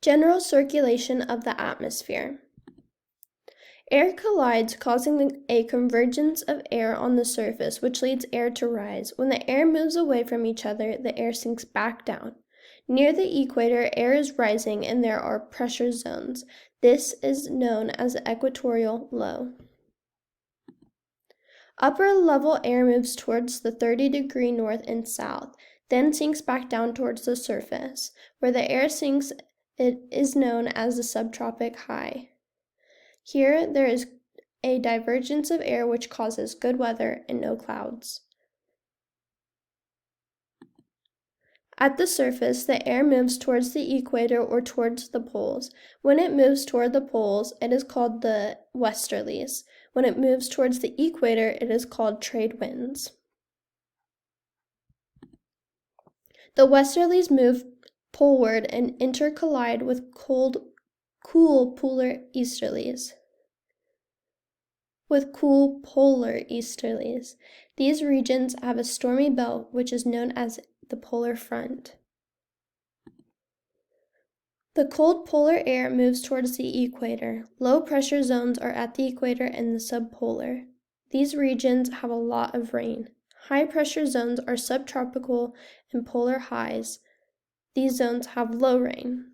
General circulation of the atmosphere. Air collides, causing a convergence of air on the surface, which leads air to rise. When the air moves away from each other, the air sinks back down. Near the equator, air is rising and there are pressure zones. This is known as the equatorial low. Upper level air moves towards the 30-degree north and south, then sinks back down towards the surface. Where the air sinks, it is known as the subtropic high. Here, there is a divergence of air which causes good weather and no clouds. At the surface, the air moves towards the equator or towards the poles. When it moves toward the poles, it is called the westerlies. When it moves towards the equator, it is called trade winds. The westerlies move poleward and intercollide with cool polar easterlies. These regions have a stormy belt, which is known as the polar front. The cold polar air moves towards the equator. Low pressure zones are at the equator and the subpolar. These regions have a lot of rain. High pressure zones are subtropical and polar highs. These zones have low rain.